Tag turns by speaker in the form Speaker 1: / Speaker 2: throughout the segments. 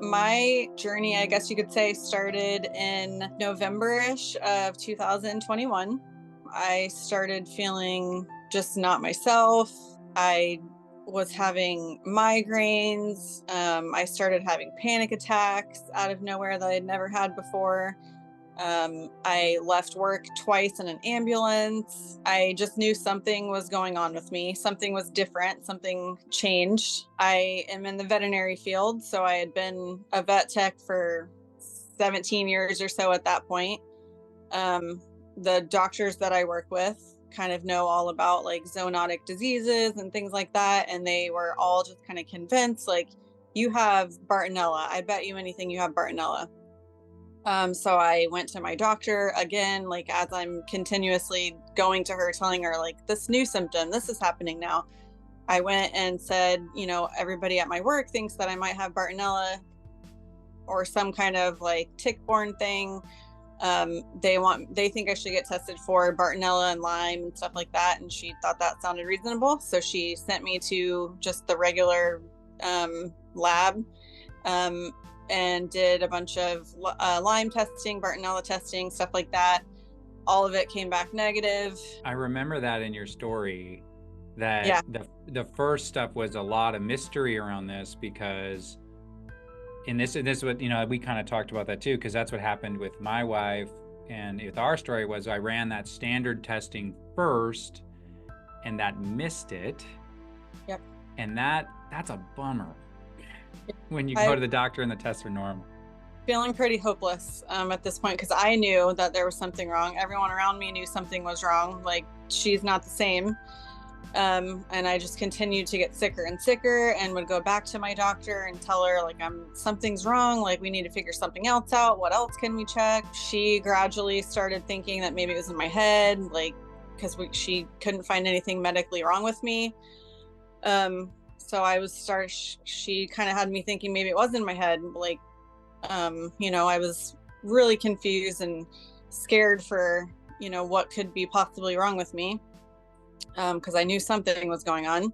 Speaker 1: My journey, I guess you could say, started in November-ish of 2021. I started feeling just not myself. I was having migraines. I started having panic attacks out of nowhere that I'd never had before. I left work twice in an ambulance. I just knew something was going on with me. Something was different. Something changed. I am in the veterinary field, so I had been a vet tech for 17 years or so at that point. The doctors that I work with kind of know all about like zoonotic diseases and things like that. And they were all just kind of convinced, like, you have Bartonella. I bet you anything you have Bartonella. So I went to my doctor again, like as I'm continuously going to her, telling her like this new symptom, this is happening now. I went and said, everybody at my work thinks that I might have Bartonella or some kind of like tick-borne thing. They think I should get tested for Bartonella and Lyme and stuff like that. And she thought that sounded reasonable. So she sent me to just the regular lab. And did a bunch of Lyme testing, Bartonella testing, stuff like that. All of it came back negative.
Speaker 2: I remember that in your story, that
Speaker 1: Yeah.
Speaker 2: the first stuff was a lot of mystery around this, because this what we kind of talked about that too, because that's what happened with my wife. And with our story was I ran that standard testing first and that missed it.
Speaker 1: Yep.
Speaker 2: And that's a bummer when you
Speaker 1: I
Speaker 2: go to the doctor and the tests are normal.
Speaker 1: feeling pretty hopeless at this point, because I knew that there was something wrong. Everyone around me knew something was wrong. Like, she's not the same. And I just continued to get sicker and sicker, and would go back to my doctor and tell her like, something's wrong. Like, we need to figure something else out. What else can we check? She gradually started thinking that maybe it was in my head, like, because she couldn't find anything medically wrong with me. So she kind of had me thinking maybe it was in my head. Like, I was really confused and scared for, what could be possibly wrong with me. Because I knew something was going on.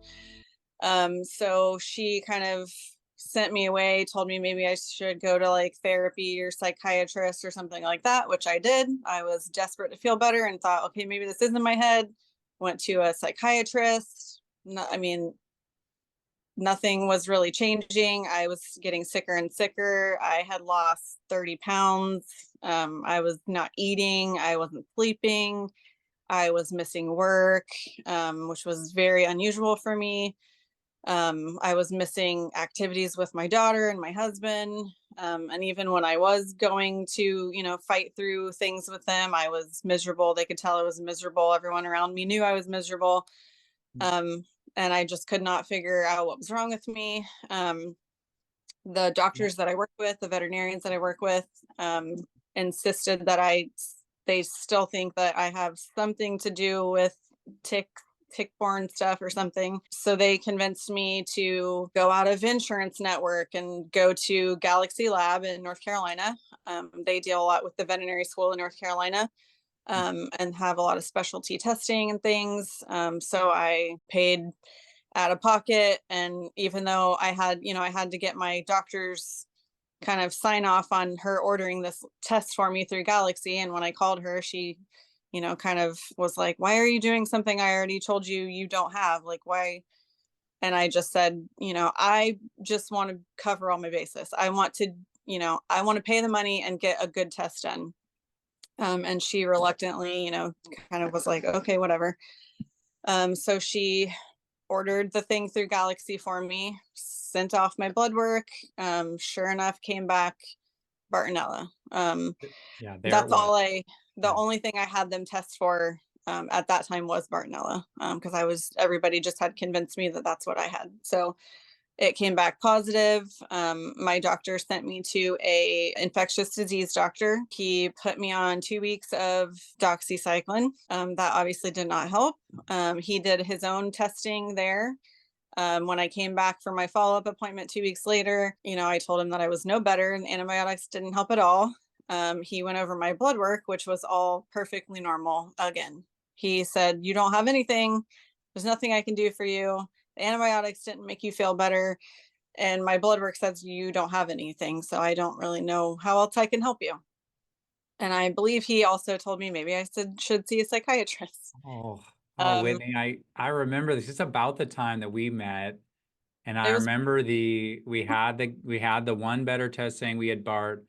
Speaker 1: So she kind of sent me away, told me maybe I should go to like therapy or psychiatrist or something like that, which I did. I was desperate to feel better and thought, okay, maybe this is in my head. Went to a psychiatrist. No, I mean, nothing was really changing. I was getting sicker and sicker. I had lost 30 pounds. I was not eating. I wasn't sleeping. I was missing work, which was very unusual for me. I was missing activities with my daughter and my husband. And even when I was going to, fight through things with them, I was miserable. They could tell I was miserable. Everyone around me knew I was miserable. And I just could not figure out what was wrong with me. The doctors that I work with, the veterinarians that I work with, insisted that they still think that I have something to do with tick-borne stuff or something. So they convinced me to go out of insurance network and go to Galaxy Lab in North Carolina. They deal a lot with the veterinary school in North Carolina. And have a lot of specialty testing and things. So I paid out of pocket. And even though I had to get my doctor's kind of sign off on her ordering this test for me through Galaxy. And when I called her, she, kind of was like, why are you doing something I already told you don't have? Like, why? And I just said, I just want to cover all my bases. I want to pay the money and get a good test done. And she reluctantly, kind of was like, okay, whatever. So she ordered the thing through Galaxy for me, sent off my blood work. Sure enough, came back Bartonella.
Speaker 2: Yeah, there it
Speaker 1: That's
Speaker 2: was.
Speaker 1: the only thing I had them test for at that time was Bartonella, because everybody just had convinced me that that's what I had. So it came back positive. My doctor sent me to a infectious disease doctor. He put me on 2 weeks of doxycycline. That obviously did not help. He did his own testing there. When I came back for my follow-up appointment 2 weeks later, I told him that I was no better and antibiotics didn't help at all. He went over my blood work, which was all perfectly normal again. He said, you don't have anything. There's nothing I can do for you. The antibiotics didn't make you feel better. and my blood work says you don't have anything. So I don't really know how else I can help you. And I believe he also told me maybe I should see a psychiatrist.
Speaker 2: Oh, oh,
Speaker 1: Um,
Speaker 2: Whitney, I remember this. It's about the time that we met, and I
Speaker 1: it was
Speaker 2: remember we had the one better test saying we had Bart.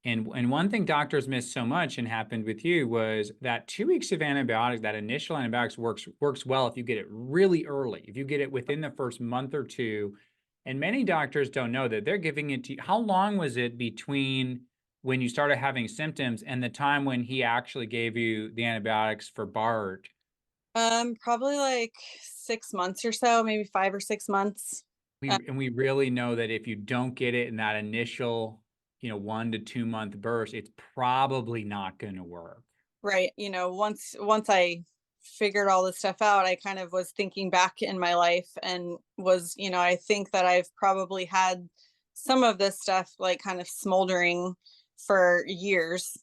Speaker 2: And one thing doctors miss so much and happened with you was that 2 weeks of antibiotics, that initial antibiotics works well if you get it really early, if you get it within the first month or two. And many doctors don't know that they're giving it to you. How long was it between when you started having symptoms and the time when he actually gave you the antibiotics for Bart?
Speaker 1: probably like 6 months or so, maybe 5 or 6 months. Uh,
Speaker 2: We really know that if you don't get it in that initial, 1 to 2 month burst, it's probably not going to work.
Speaker 1: right. Once I figured all this stuff out, I kind of was thinking back in my life and I think that I've probably had some of this stuff like kind of smoldering for years.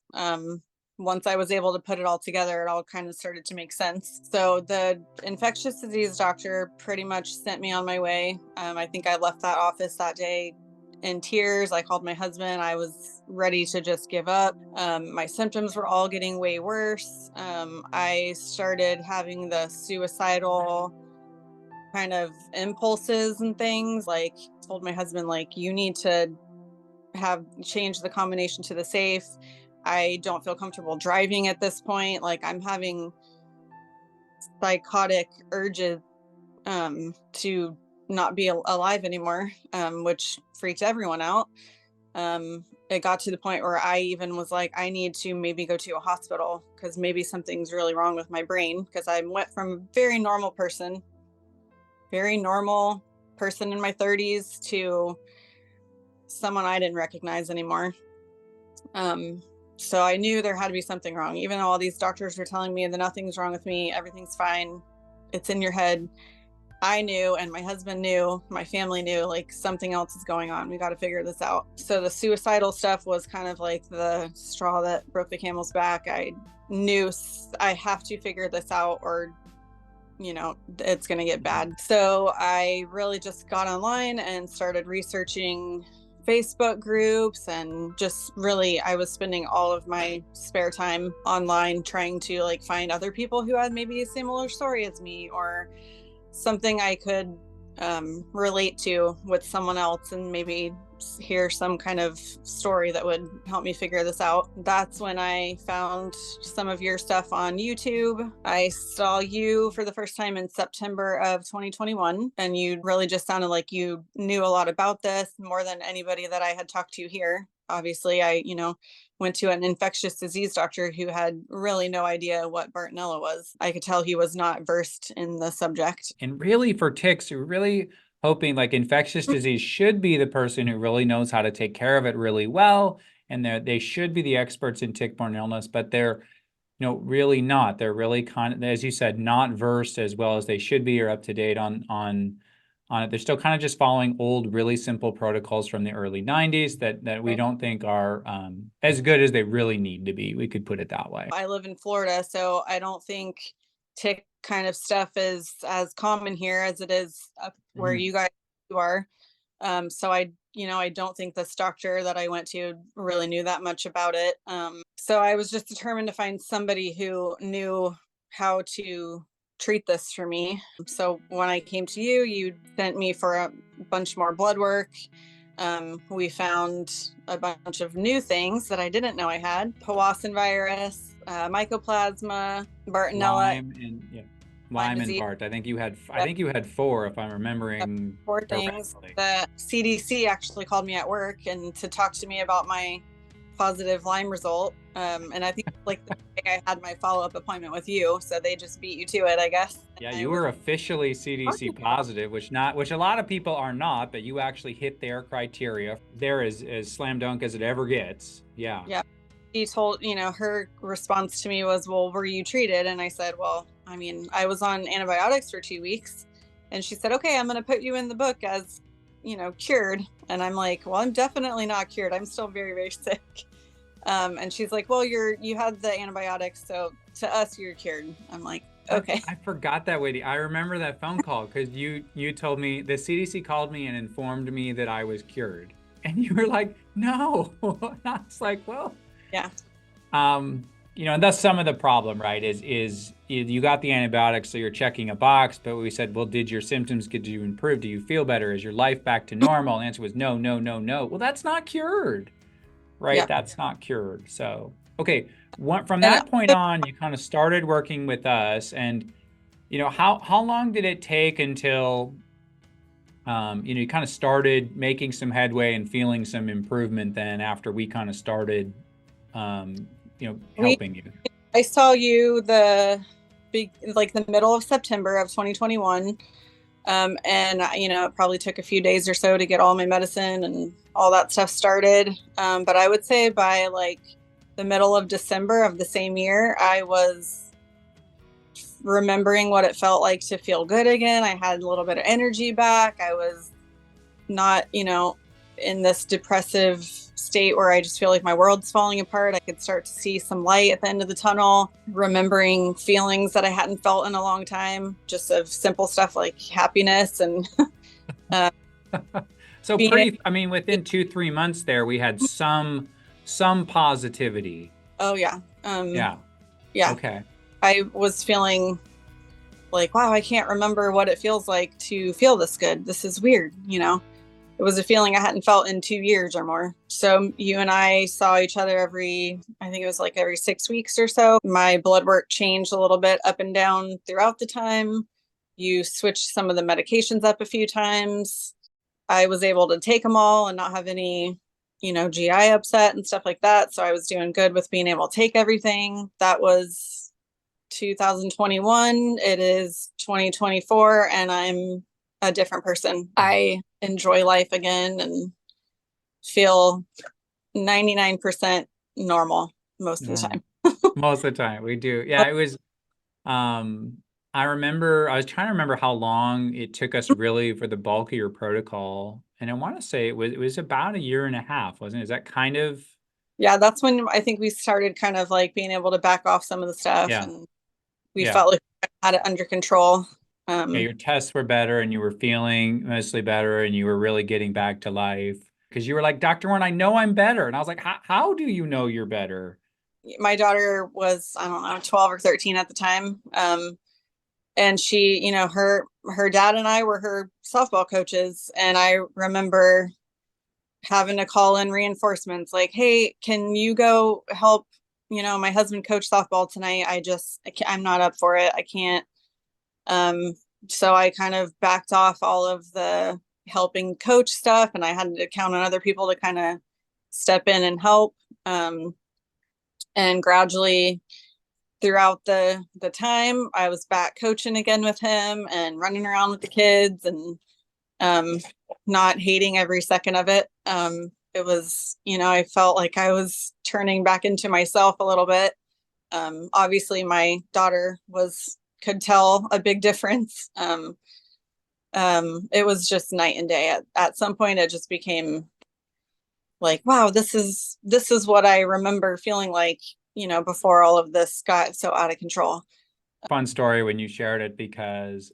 Speaker 1: Once I was able to put it all together, it all kind of started to make sense. So the infectious disease doctor pretty much sent me on my way. I think I left that office that day in tears. I called my husband. I was ready to just give up. My symptoms were all getting way worse. I started having the suicidal kind of impulses and things. Like, told my husband, like, you need to have changed the combination to the safe. I don't feel comfortable driving at this point. Like, I'm having psychotic urges to not be alive anymore, which freaked everyone out. It got to the point where I even was like, I need to maybe go to a hospital because maybe something's really wrong with my brain. Because I went from a very normal person in my 30s to someone I didn't recognize anymore. Um, so I knew there had to be something wrong, even though all these doctors were telling me that nothing's wrong with me, everything's fine, it's in your head. I knew, and my husband knew, my family knew, like something else is going on. We got to figure this out. So the suicidal stuff was kind of like the straw that broke the camel's back. I knew I have to figure this out, or it's going to get bad. So I really just got online and started researching Facebook groups, and just really I was spending all of my spare time online trying to like find other people who had maybe a similar story as me, or something I could relate to with someone else, and maybe hear some kind of story that would help me figure this out. That's when I found some of your stuff on YouTube. I saw you for the first time in September of 2021, and you really just sounded like you knew a lot about this, more than anybody that I had talked to here. Obviously, I went to an infectious disease doctor who had really no idea what Bartonella was. I could tell he was not versed in the subject.
Speaker 2: And really for ticks, we're really hoping like infectious disease should be the person who really knows how to take care of it really well. And they should be the experts in tick-borne illness, but they're really not. They're really kind of, as you said, not versed as well as they should be or up to date on it. They're still kind of just following old, really simple protocols from the early 90s that we don't think are as good as they really need to be. We could put it that way.
Speaker 1: I live in Florida, so I don't think tick kind of stuff is as common here as it is up where
Speaker 2: Mhm.
Speaker 1: you guys are. So I don't think this doctor that I went to really knew that much about it. So I was just determined to find somebody who knew how to treat this for me. So when I came to you, you sent me for a bunch more blood work. We found a bunch of new things that I didn't know I had: Powassan virus, Mycoplasma, Bartonella,
Speaker 2: Lyme and yeah,
Speaker 1: Lyme
Speaker 2: Lyme and
Speaker 1: disease.
Speaker 2: Bart. I think you had four if I'm remembering
Speaker 1: Four things.
Speaker 2: correctly.
Speaker 1: The CDC actually called me at work and to talk to me about my positive Lyme result. And I think like the day I had my follow-up appointment with you, so they just beat you to it, I guess.
Speaker 2: Yeah,
Speaker 1: And I
Speaker 2: you
Speaker 1: was
Speaker 2: were officially CDC positive, which a lot of people are not, but you actually hit their criteria. They're as slam dunk as it ever gets. Yeah.
Speaker 1: yeah. She told, her response to me was, "Well, were you treated?" And I said, "Well, I mean, I was on antibiotics for 2 weeks." And she said, "Okay, I'm going to put you in the book as, cured." And I'm like, "Well, I'm definitely not cured. I'm still very, very sick." And she's like, "Well, you had the antibiotics, so to us, you're cured." I'm like, Okay.
Speaker 2: I forgot that, Whitney. I remember that phone call because you told me the CDC called me and informed me that I was cured, and you were like, "No." And I was like, "Well,
Speaker 1: Yeah.
Speaker 2: and that's some of the problem, right? Is you got the antibiotics, so you're checking a box, but we said, well, did your symptoms get you improve? Do you feel better? Is your life back to normal? The answer was no, no, no, no. Well, that's not cured, right?
Speaker 1: Yeah.
Speaker 2: That's not cured. So, okay, from
Speaker 1: And
Speaker 2: that point on, you kind of started working with us, and how long did it take until you kind of started making some headway and feeling some improvement then after we kind of started
Speaker 1: we
Speaker 2: helping you?
Speaker 1: I saw you the big like the middle of September of 2021. And it probably took a few days or so to get all my medicine and all that stuff started. But I would say by like the middle of December of the same year, I was remembering what it felt like to feel good again. I had a little bit of energy back. I was not, in this depressive state where I just feel like my world's falling apart. I could start to see some light at the end of the tunnel, remembering feelings that I hadn't felt in a long time, just of simple stuff like happiness and uh,
Speaker 2: So
Speaker 1: being.
Speaker 2: I mean, within 2, 3 months there, we had some positivity.
Speaker 1: Oh yeah.
Speaker 2: Yeah.
Speaker 1: Yeah.
Speaker 2: Okay.
Speaker 1: I was feeling like, wow, I can't remember what it feels like to feel this good. This is weird. It was a feeling I hadn't felt in 2 years or more. So you and I saw each other I think it was like every 6 weeks or so. My blood work changed a little bit up and down throughout the time. You switched some of the medications up a few times. I was able to take them all and not have any, GI upset and stuff like that. So I was doing good with being able to take everything. That was 2021. It is 2024, and I'm a different person. I enjoy life again and feel 99% normal most of the
Speaker 2: Normal.
Speaker 1: time.
Speaker 2: Most of the time we do. Yeah, it was I remember I was trying to remember how long it took us really for the bulk of your protocol. And I want to say it was about a year and a half, wasn't it? Is that kind of
Speaker 1: Yeah, that's when I think we started kind of like being able to back off some of the stuff,
Speaker 2: yeah,
Speaker 1: and we
Speaker 2: yeah.
Speaker 1: felt like we had it under control.
Speaker 2: Yeah,
Speaker 1: Um,
Speaker 2: your tests were better and you were feeling mostly better and you were really getting back to life. Because you were like, Dr. Warren, I know I'm better. And I was like, how do you know you're better?
Speaker 1: my daughter was, I don't know, 12 or 13 at the time. And she, her dad and I were her softball coaches. And I remember having to call in reinforcements like, hey, can you go help, my husband coach softball tonight? I'm not up for it. I can't. Um, so I kind of backed off all of the helping coach stuff, and I had to count on other people to kind of step in and help. And gradually throughout the time, I was back coaching again with him and running around with the kids, and um, not hating every second of it. It was, I felt like I was turning back into myself a little bit. Obviously, my daughter could tell a big difference. It was just night and day. At some point, it just became like, wow, this is what I remember feeling like, before all of this got so out of control.
Speaker 2: Fun story when you shared it because,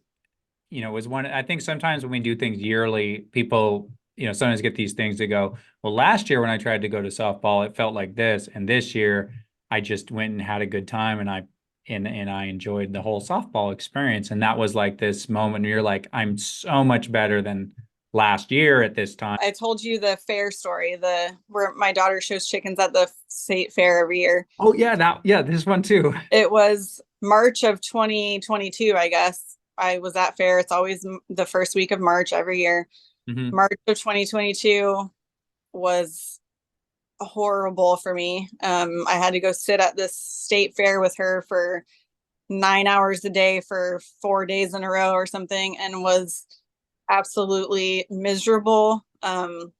Speaker 2: it was I think sometimes when we do things yearly, people, sometimes get these things to go, well, last year when I tried to go to softball, it felt like this. And this year I just went and had a good time and I enjoyed the whole softball experience. And that was like this moment where you're like, I'm so much better than last year at this time.
Speaker 1: I told you the fair story, the where my daughter shows chickens at the state fair every year.
Speaker 2: Oh yeah, yeah, this one too.
Speaker 1: It was March of 2022, I guess. I was at fair. It's always the first week of March every year.
Speaker 2: Mm-hmm.
Speaker 1: March of 2022 was horrible for me. I had to go sit at this state fair with her for 9 hours a day for 4 days in a row or something, and was absolutely miserable. Like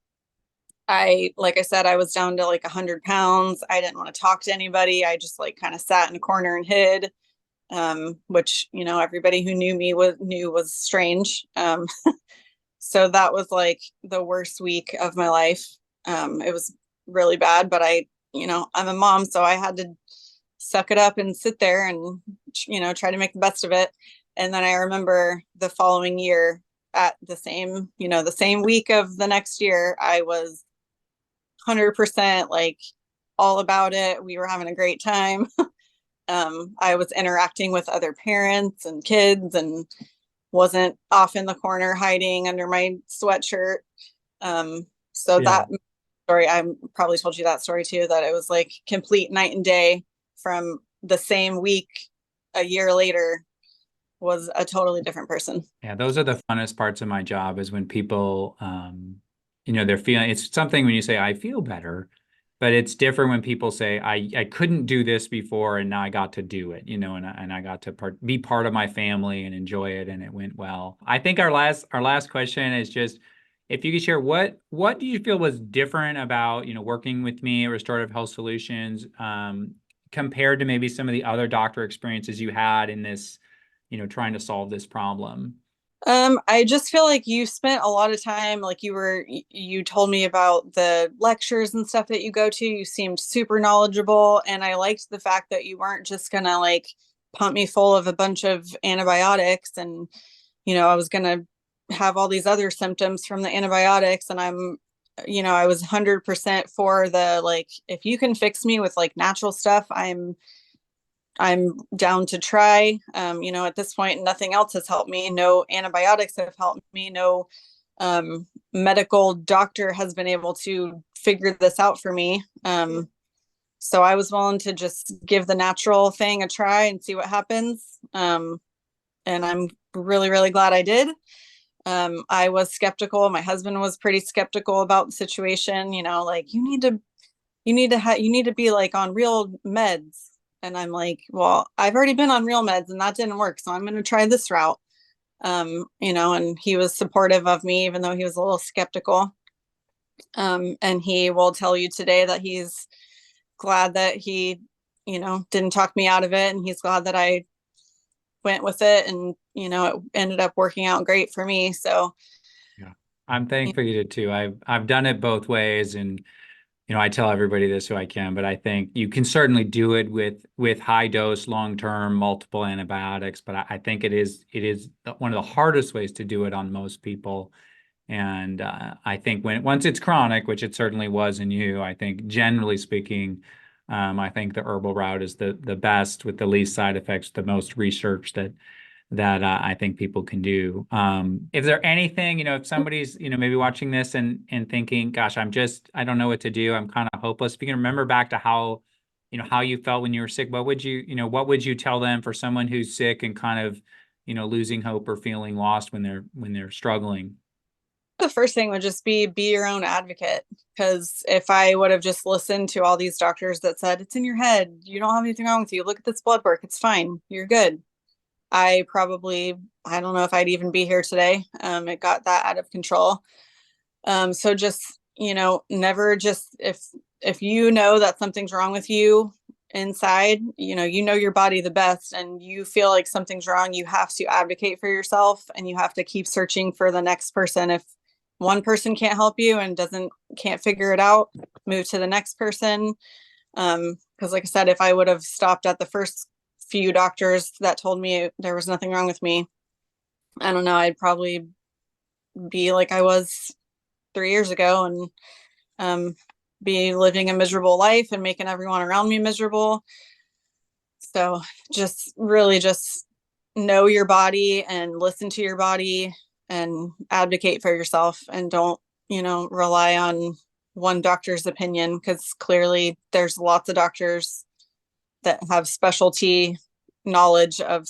Speaker 1: I said, I was down to like 100 pounds. I didn't want to talk to anybody. I just like kind of sat in a corner and hid, which, everybody who knew me knew was strange. So that was like the worst week of my life. It was really bad, but I'm a mom, so I had to suck it up and sit there and try to make the best of it. And then I remember the following year at the same week of the next year, I was 100% like all about it. We were having a great time. I was interacting with other parents and kids and wasn't off in the corner hiding under my sweatshirt. So
Speaker 2: Yeah.
Speaker 1: that story, I probably told you that story too, that it was like complete night and day from the same week a year later was a totally different person.
Speaker 2: Yeah, those are the funnest parts of my job is when people, they're feeling, it's something when you say, I feel better, but it's different when people say, I couldn't do this before and now I got to do it, and I got to be part of my family and enjoy it and it went well. I think our last question is just, if you could share what do you feel was different about, working with me at Restorative Health Solutions, compared to maybe some of the other doctor experiences you had in this, trying to solve this problem?
Speaker 1: I just feel like you spent a lot of time, like you told me about the lectures and stuff that you go to. You seemed super knowledgeable, and I liked the fact that you weren't just gonna like pump me full of a bunch of antibiotics and, I was gonna have all these other symptoms from the antibiotics. And I was 100% for the, like, if you can fix me with like natural stuff, I'm down to try. At this point, nothing else has helped me. No antibiotics have helped me. No medical doctor has been able to figure this out for me. So I was willing to just give the natural thing a try and see what happens. And I'm really, really glad I did. I was skeptical. My husband was pretty skeptical about the situation. Like you need to be like on real meds. And I'm like, well, I've already been on real meds and that didn't work. So I'm going to try this route. And he was supportive of me, even though he was a little skeptical. And he will tell you today that he's glad that he, didn't talk me out of it. And he's glad that I went with it. And, it ended up working out great for me. So
Speaker 2: Yeah, I'm thankful you did too. I've done it both ways, and I tell everybody this who I can, but I think you can certainly do it with high dose, long term, multiple antibiotics. But I think it is one of the hardest ways to do it on most people. And I think once it's chronic, which it certainly was in you, I think generally speaking, I think the herbal route is the best with the least side effects, the most research that I think people can do. Is there anything, if somebody's, maybe watching this and thinking, gosh, I don't know what to do. I'm kind of hopeless. If you can remember back to how you felt when you were sick, what would you tell them for someone who's sick and kind of, losing hope or feeling lost when they're struggling?
Speaker 1: the first thing would just be your own advocate. Because if I would have just listened to all these doctors that said, it's in your head, you don't have anything wrong with you, look at this blood work, it's fine, you're good. I don't know if I'd even be here today. It got that out of control. So just, never just, if you know that something's wrong with you inside, your body the best and you feel like something's wrong, you have to advocate for yourself and you have to keep searching for the next person. If one person can't help you and can't figure it out, move to the next person. Because like I said, if I would have stopped at the first few doctors that told me there was nothing wrong with me, I don't know, I'd probably be like I was 3 years ago and be living a miserable life and making everyone around me miserable. So just really just know your body and listen to your body and advocate for yourself and don't, rely on one doctor's opinion, because clearly there's lots of doctors that have specialty knowledge of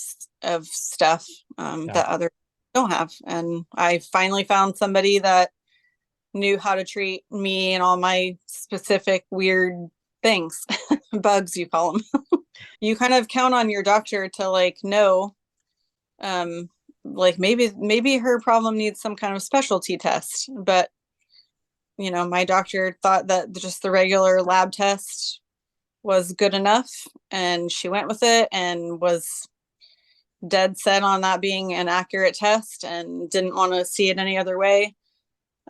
Speaker 1: stuff that others don't have. And I finally found somebody that knew how to treat me and all my specific weird things, bugs you call them. You kind of count on your doctor to like know, like maybe her problem needs some kind of specialty test, but my doctor thought that just the regular lab test was good enough, and she went with it and was dead set on that being an accurate test and didn't want to see it any other way.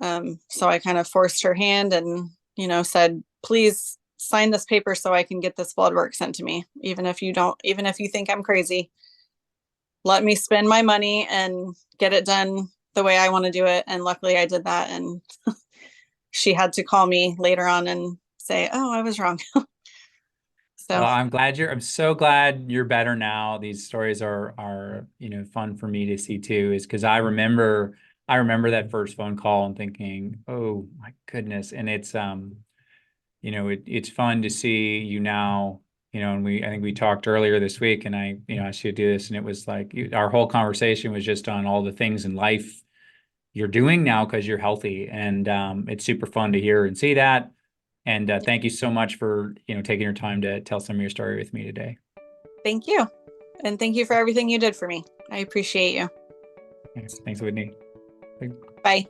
Speaker 1: So I kind of forced her hand and, said, please sign this paper so I can get this blood work sent to me. Even if you think I'm crazy, let me spend my money and get it done the way I want to do it. And luckily I did that. And she had to call me later on and say, oh, I was wrong.
Speaker 2: Well,
Speaker 1: So
Speaker 2: I'm so glad you're better now. These stories are, fun for me to see too, is because I remember that first phone call and thinking, oh my goodness. And it's it's fun to see you now, and I think we talked earlier this week, and I should do this, and it was like our whole conversation was just on all the things in life you're doing now because you're healthy. And it's super fun to hear and see that. And thank you so much for, taking your time to tell some of your story with me today.
Speaker 1: thank you. And thank you for everything you did for me. I appreciate you.
Speaker 2: Thanks, Whitney.
Speaker 1: Bye.